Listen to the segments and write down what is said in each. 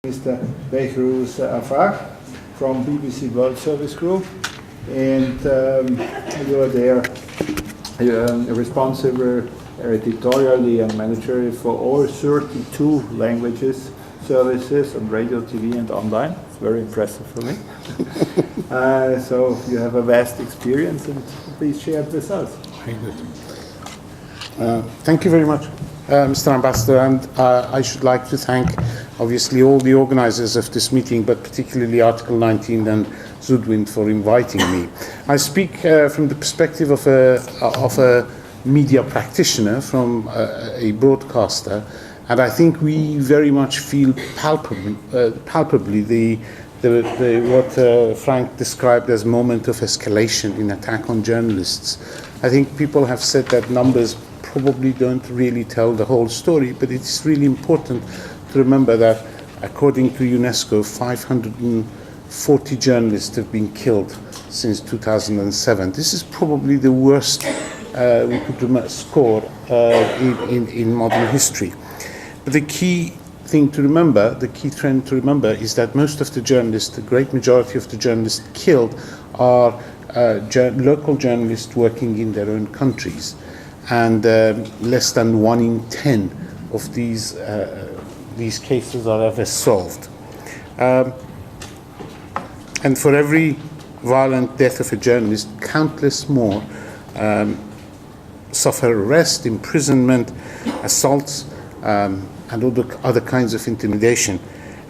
Mr. Behrouz Afagh from BBC World Service Group, and you are there responsible editorially and managerially for all 32 languages services on radio, TV and online. It's very impressive for me. So you have a vast experience, and please share it with us. Very good. Thank you very much, Mr. Ambassador, and I should like to thank obviously all the organizers of this meeting, but particularly Article 19 and Zudwind for inviting me. I speak from the perspective of a media practitioner, from a broadcaster, and I think we very much feel palpably what Frank described as moment of escalation in attack on journalists. I think people have said that numbers probably don't really tell the whole story, but it's really important to remember that according to UNESCO, 540 journalists have been killed since 2007. This is probably the worst we could score in modern history. But the key thing to remember, the key trend to remember, is that most of the journalists, the great majority of the journalists killed, are local journalists working in their own countries, and less than 1 in 10 of these cases are ever solved. And for every violent death of a journalist, countless more suffer arrest, imprisonment, assaults, and other kinds of intimidation.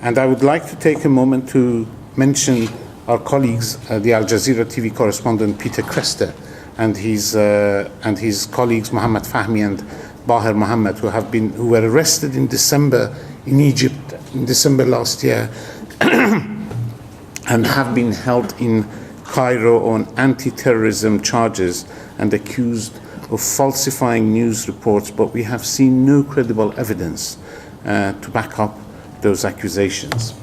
And I would like to take a moment to mention our colleagues, the Al Jazeera TV correspondent Peter Crester, and his colleagues Mohammed Fahmy and Bahir Mohammed, who were arrested in December in Egypt in December last year, and have been held in Cairo on anti-terrorism charges and accused of falsifying news reports, but we have seen no credible evidence to back up those accusations.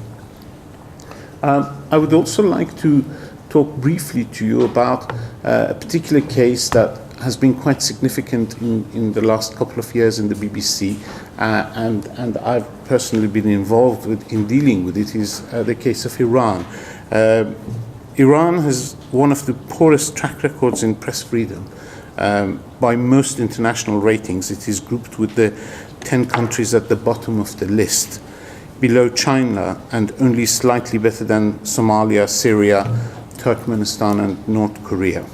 I would also like to talk briefly to you about a particular case that has been quite significant in the last couple of years in the BBC, and I've personally been involved in dealing with it, is the case of Iran. Iran has one of the poorest track records in press freedom. By most international ratings, it is grouped with the 10 countries at the bottom of the list, below China and only slightly better than Somalia, Syria, Turkmenistan and North Korea.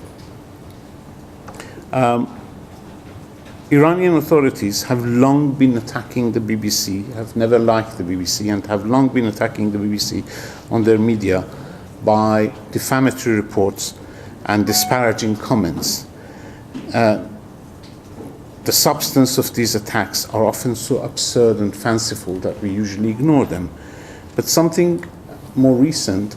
Iranian authorities have long been attacking the BBC, have never liked the BBC, and have long been attacking the BBC on their media by defamatory reports and disparaging comments. The substance of these attacks are often so absurd and fanciful that we usually ignore them. But something more recent,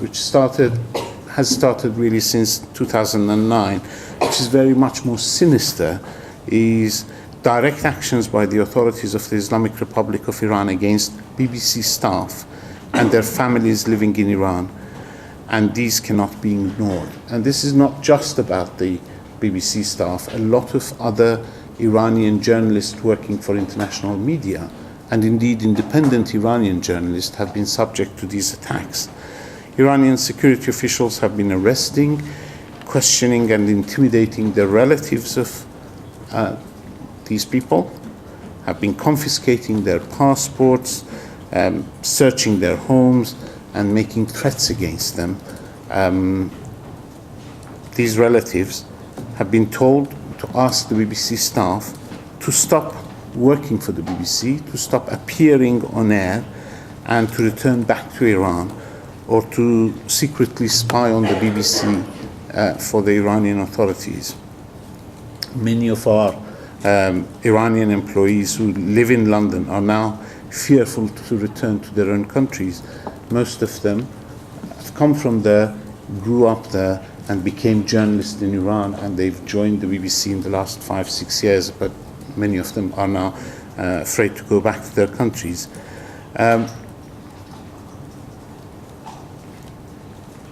which has started really since 2009, which is very much more sinister, is direct actions by the authorities of the Islamic Republic of Iran against BBC staff and their families living in Iran. And these cannot be ignored. And this is not just about the BBC staff. A lot of other Iranian journalists working for international media, and indeed independent Iranian journalists, have been subject to these attacks. Iranian security officials have been arresting, questioning and intimidating the relatives of these people, have been confiscating their passports, searching their homes and making threats against them. These relatives have been told to ask the BBC staff to stop working for the BBC, to stop appearing on air, and to return back to Iran, or to secretly spy on the BBC for the Iranian authorities. Many of our Iranian employees who live in London are now fearful to return to their own countries. Most of them have come from there, grew up there, and became journalists in Iran, and they've joined the BBC in the last 5-6 years, but many of them are now afraid to go back to their countries.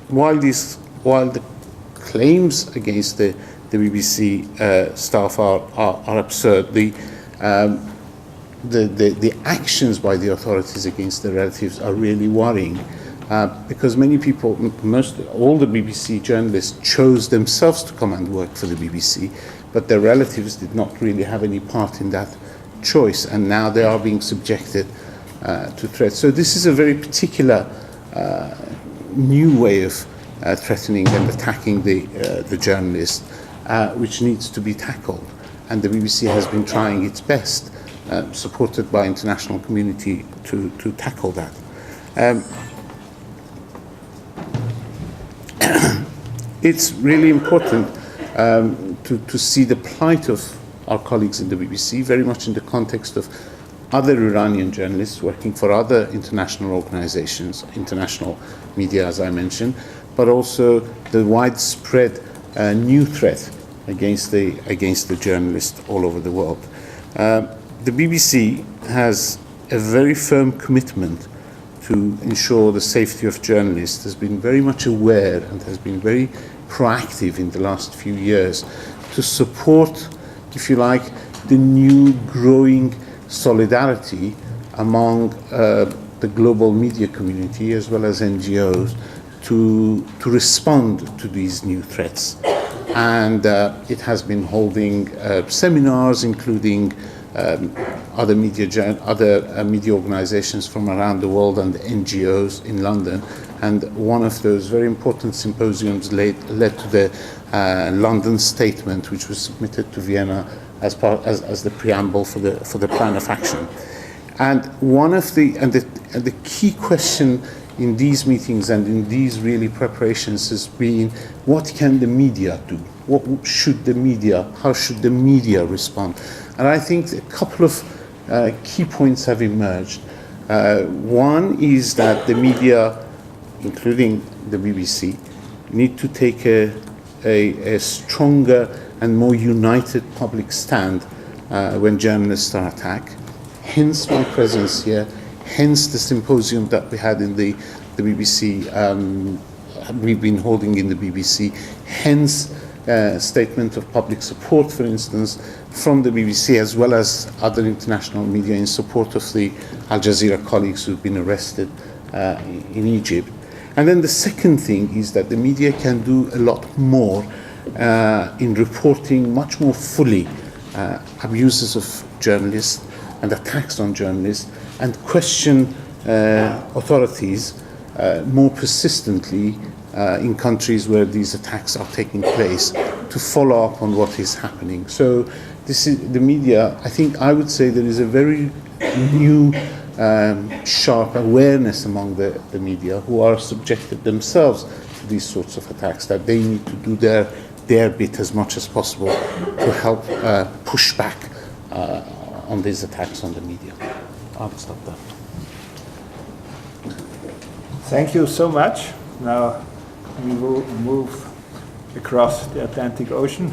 While the claims against the BBC staff are absurd, the the actions by the authorities against their relatives are really worrying, because many people, all the BBC journalists chose themselves to come and work for the BBC, but their relatives did not really have any part in that choice, and now they are being subjected to threats. So this is a very particular new way of threatening and attacking the journalist, which needs to be tackled. And the BBC has been trying its best, supported by international community, to tackle that. It's really important to see the plight of our colleagues in the BBC, very much in the context of other Iranian journalists working for other international organizations, international media, as I mentioned, but also the widespread new threat against the journalists all over the world. The BBC has a very firm commitment to ensure the safety of journalists, has been very much aware and has been very proactive in the last few years to support, if you like, the new growing solidarity among the global media community as well as NGOs to respond to these new threats. And it has been holding seminars, including other media organizations from around the world and NGOs in London. And one of those very important symposiums led to the London statement, which was submitted to Vienna as the preamble for the plan of action. And the key question in these meetings and in these really preparations has been, what can the media do? How should the media respond? And I think a couple of key points have emerged. One is that the media, including the BBC, need to take a stronger and more united public stand when journalists are attacked. Hence my presence here, hence the symposium that we had in the BBC, we've been holding in the BBC, hence statement of public support, for instance, from the BBC as well as other international media in support of the Al Jazeera colleagues who've been arrested in Egypt. And then the second thing is that the media can do a lot more in reporting much more fully abuses of journalists and attacks on journalists, and question authorities more persistently in countries where these attacks are taking place, to follow up on what is happening. So this is the media. I would say there is a very new sharp awareness among the media, who are subjected themselves to these sorts of attacks, that they need to do their bit as much as possible to help push back on these attacks on the media. I'll stop there. Thank you so much. Now we will move across the Atlantic Ocean